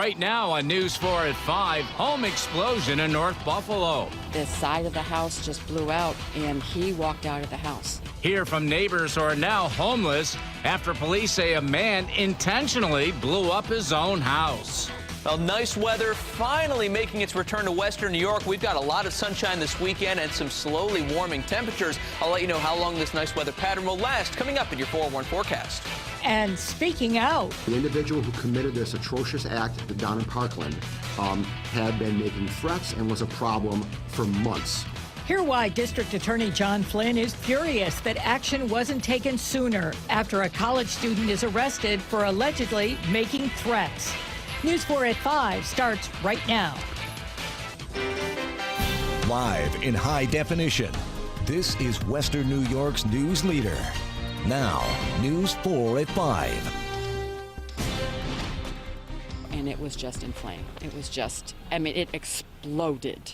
Right now on News 4 at 5, home explosion in North Buffalo. The side of the house just blew out, and he walked out of the house. Hear from neighbors who are now homeless after police say a man intentionally blew up his own house. Well, nice weather finally making its return to western New York. We've got a lot of sunshine this weekend and some slowly warming temperatures. I'll let you know how long this nice weather pattern will last coming up in your 4-1 forecast. And speaking out, the individual who committed this atrocious act down in Parkland had been making threats and was a problem for months. Hear why District Attorney John Flynn is furious that action wasn't taken sooner after a college student is arrested for allegedly making threats. News 4 at 5 starts right now. Live in high definition, this is Western New York's news leader. Now, News 4 at 5. And it was just inflamed. It was just, it exploded.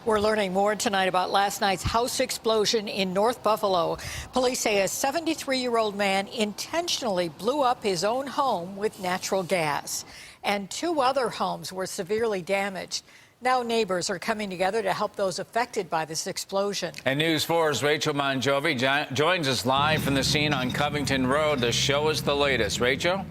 We're learning more tonight about last night's house explosion in North Buffalo. Police say a 73-year-old man intentionally blew up his own home with natural gas. And 2 other homes were severely damaged. Now neighbors are coming together to help those affected by this explosion. And News 4's Rachel Monjovi joins us live from the scene on Covington Road. The show is the latest. Rachel?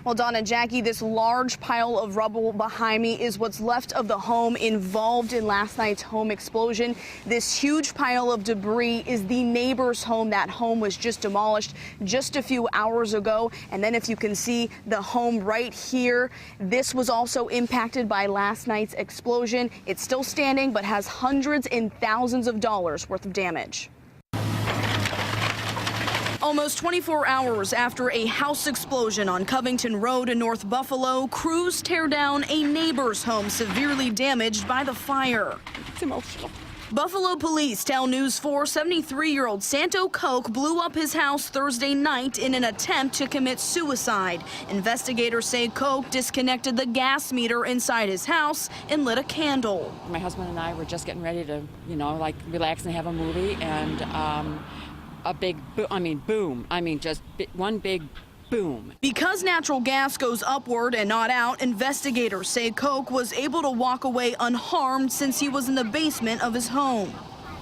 Well, Dawn and Jackie, this large pile of rubble behind me is what's left of the home involved in last night's home explosion. This huge pile of debris is the neighbor's home. That home was just demolished just a few hours ago. And then if you can see the home right here, this was also impacted by last night's explosion. It's still standing, but has hundreds and thousands of dollars worth of damage. Almost 24 hours after a house explosion on Covington Road in North Buffalo, crews tear down a neighbor's home severely damaged by the fire. It's emotional. Buffalo police tell News 4 73-year-old Santo Koch blew up his house Thursday night in an attempt to commit suicide. Investigators say Koch disconnected the gas meter inside his house and lit a candle. My husband and I were just getting ready to, relax and have a movie, and a big boom. Just one big boom. Because natural gas goes upward and not out, investigators say Koch was able to walk away unharmed since he was in the basement of his home.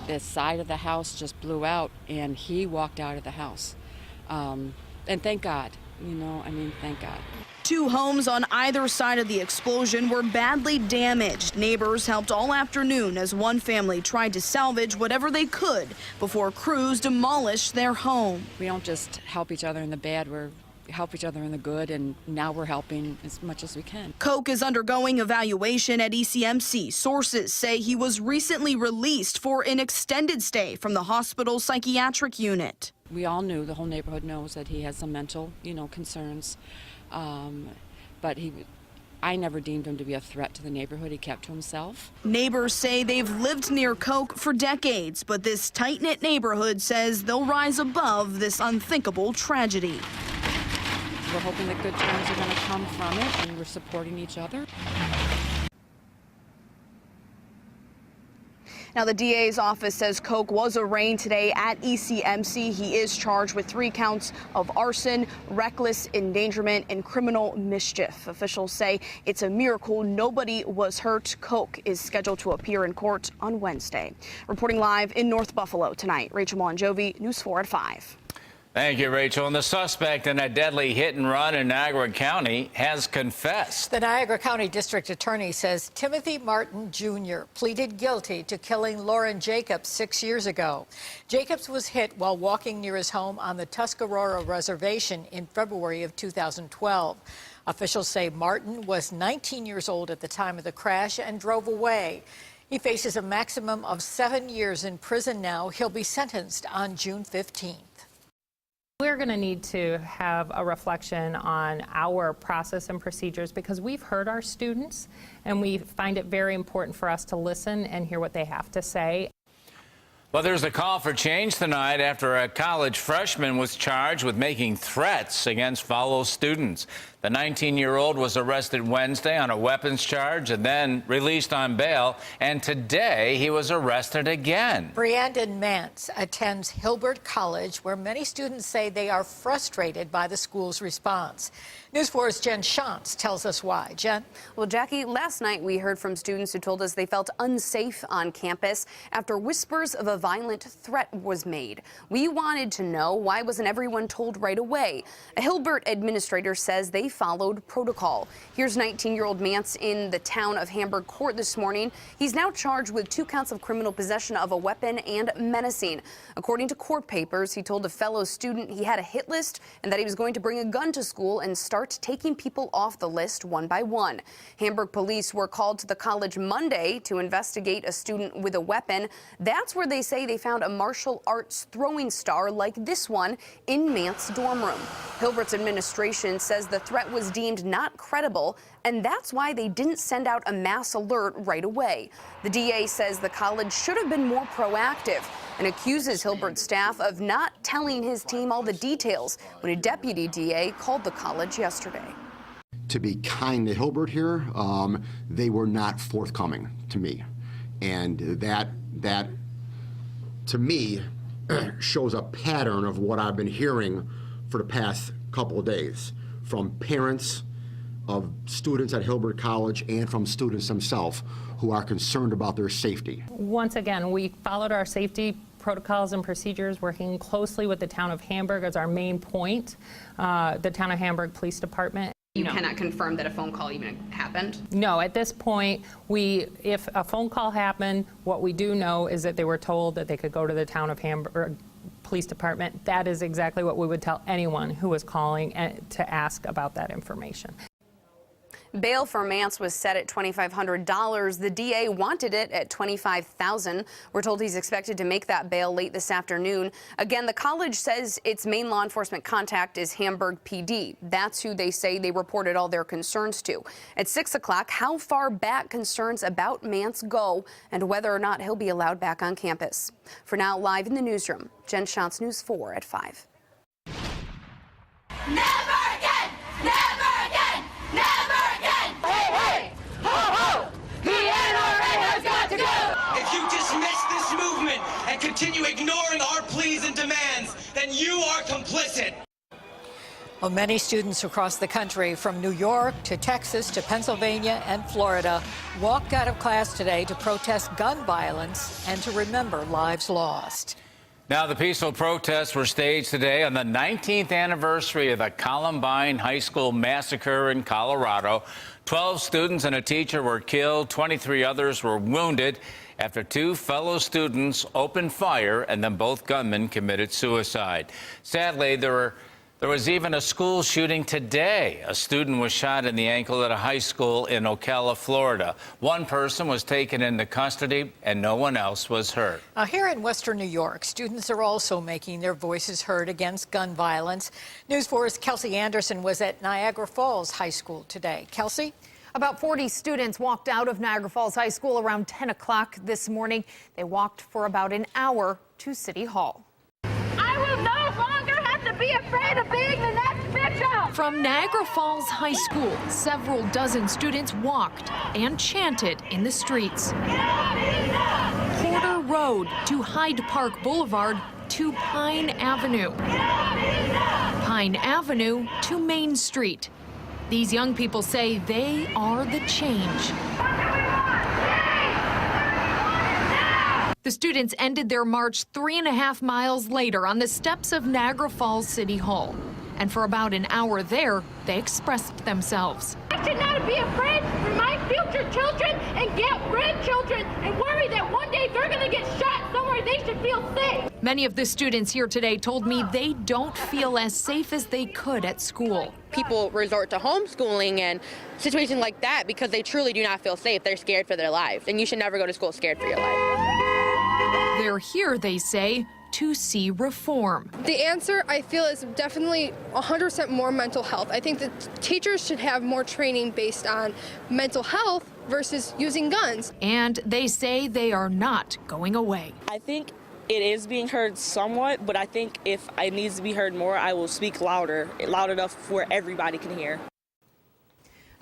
The side of the house just blew out, and he walked out of the house. And thank God, thank God. 2 homes on either side of the explosion were badly damaged. Neighbors helped all afternoon as one family tried to salvage whatever they could before crews demolished their home. We don't just help each other in the bad, we help each other in the good, and now we're helping as much as we can. Koch is undergoing evaluation at ECMC. Sources say he was recently released for an extended stay from the hospital's psychiatric unit. We all knew, the whole neighborhood knows that he has some mental, concerns. But I never deemed him to be a threat to the neighborhood. He kept to himself. Neighbors say they've lived near Koch for decades, but this tight-knit neighborhood says they'll rise above this unthinkable tragedy. We're hoping that good times are going to come from it, and we're supporting each other. Now, the DA's office says Koch was arraigned today at ECMC. He is charged with 3 counts of arson, reckless endangerment, and criminal mischief. Officials say it's a miracle nobody was hurt. Koch is scheduled to appear in court on Wednesday. Reporting live in North Buffalo tonight, Rachel Monjovi, News 4 at 5. Thank you, Rachel. And the suspect in a deadly hit-and-run in Niagara County has confessed. The Niagara County District Attorney says Timothy Martin Jr. pleaded guilty to killing Lauren Jacobs 6 years ago. Jacobs was hit while walking near his home on the Tuscarora Reservation in February of 2012. Officials say Martin was 19 years old at the time of the crash and drove away. He faces a maximum of 7 years in prison now. He'll be sentenced on June 15th. We're going to need to have a reflection on our process and procedures because we've heard our students and we find it very important for us to listen and hear what they have to say. Well, there's a call for change tonight after a college freshman was charged with making threats against fellow students. The 19-year-old was arrested Wednesday on a weapons charge and then released on bail. And today he was arrested again. Briandon Mance attends Hilbert College, where many students say they are frustrated by the school's response. News 4's Jen Shantz tells us why. Jen? Well, Jackie, last night we heard from students who told us they felt unsafe on campus after whispers of a violent threat was made. We wanted to know, why wasn't everyone told right away? A Hilbert administrator says they followed protocol. Here's 19-year-old Mance in the town of Hamburg court this morning. He's now charged with 2 counts of criminal possession of a weapon and menacing. According to court papers, he told a fellow student he had a hit list and that he was going to bring a gun to school and start taking people off the list one by one. Hamburg police were called to the college Monday to investigate a student with a weapon. That's where they say they found a martial arts throwing star like this one in Mance's dorm room. Hilbert's administration says the threat was deemed not credible, and that's why they didn't send out a mass alert right away. The DA says the college should have been more proactive and accuses Hilbert's staff of not telling his team all the details when a deputy DA called the college yesterday. To be kind to Hilbert here, they were not forthcoming to me. And that to me, shows a pattern of what I've been hearing for the past couple of days from parents of students at Hilbert College and from students themselves who are concerned about their safety. Once again, we followed our safety protocols and procedures, working closely with the town of Hamburg as our main point, the town of Hamburg Police Department. You cannot confirm that a phone call even happened? No, at this point, if a phone call happened, what we do know is that they were told that they could go to the town of Hamburg Police Department. That is exactly what we would tell anyone who was calling to ask about that information. Bail for Mance was set at $2,500. The DA wanted it at $25,000. We're told he's expected to make that bail late this afternoon. Again, the college says its main law enforcement contact is Hamburg PD. That's who they say they reported all their concerns to. At 6 o'clock, how far back concerns about Mance go and whether or not he'll be allowed back on campus. For now, live in the newsroom, Jen Shantz, News 4 at 5. Never again! Never again! Never again! Hey, hey! Ho, ho! The NRA has got to go! If you dismiss this movement and continue ignoring our pleas and demands, then you are complicit. Well, many students across the country, from New York to Texas to Pennsylvania and Florida, walked out of class today to protest gun violence and to remember lives lost. Now, the peaceful protests were staged today on the 19th anniversary of the Columbine High School massacre in Colorado. 12 students and a teacher were killed. 23 others were wounded after 2 fellow students opened fire and then both gunmen committed suicide. Sadly, there was even a school shooting today. A student was shot in the ankle at a high school in Ocala, Florida. One person was taken into custody and no one else was hurt. Now, here in Western New York, students are also making their voices heard against gun violence. News 4's Kelsey Anderson was at Niagara Falls High School today. Kelsey? About 40 students walked out of Niagara Falls High School around 10 o'clock this morning. They walked for about an hour to City Hall. I will no longer have to be afraid of being the next victim! From Niagara Falls High School, several dozen students walked and chanted in the streets. Porter Road to Hyde Park Boulevard to Pine Avenue. Pine Avenue to Main Street. These young people say they are the change. The students ended their march 3.5 miles later on the steps of Niagara Falls City Hall. And for about an hour there, they expressed themselves. I should not be afraid for my future children and grandchildren and worry that one day they're going to get shot somewhere they should feel safe. Many of the students here today told me they don't feel as safe as they could at school. People resort to homeschooling and situations like that because they truly do not feel safe. They're scared for their lives, and you should never go to school scared for your life. They're here, they say, to see reform. The answer, I feel, is definitely 100% more mental health. I think that teachers should have more training based on mental health versus using guns. And they say they are not going away. I think it is being heard somewhat, but I think if it needs to be heard more, I will speak louder, loud enough where everybody can hear.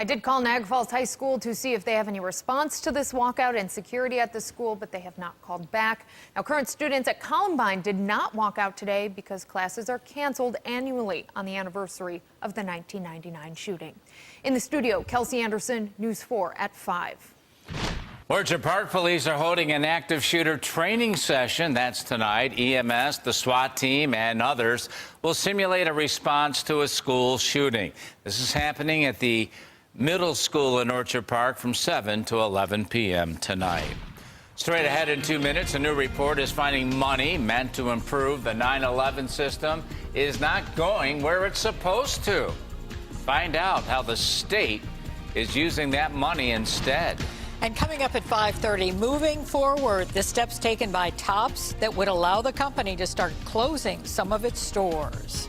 I did call Niagara Falls High School to see if they have any response to this walkout and security at the school, but they have not called back. Now, current students at Columbine did not walk out today because classes are canceled annually on the anniversary of the 1999 shooting. In the studio, Kelsey Anderson, News 4 at 5. Orchard Park police are holding an active shooter training session. That's tonight. EMS, the SWAT team, and others will simulate a response to a school shooting. This is happening at the middle school in Orchard Park from 7 to 11 p.m. tonight. Straight ahead in 2 minutes, a new report is finding money meant to improve the 9/11 system is not going where it's supposed to. Find out how the state is using that money instead. And coming up at 5:30, moving forward, the steps taken by Tops that would allow the company to start closing some of its stores.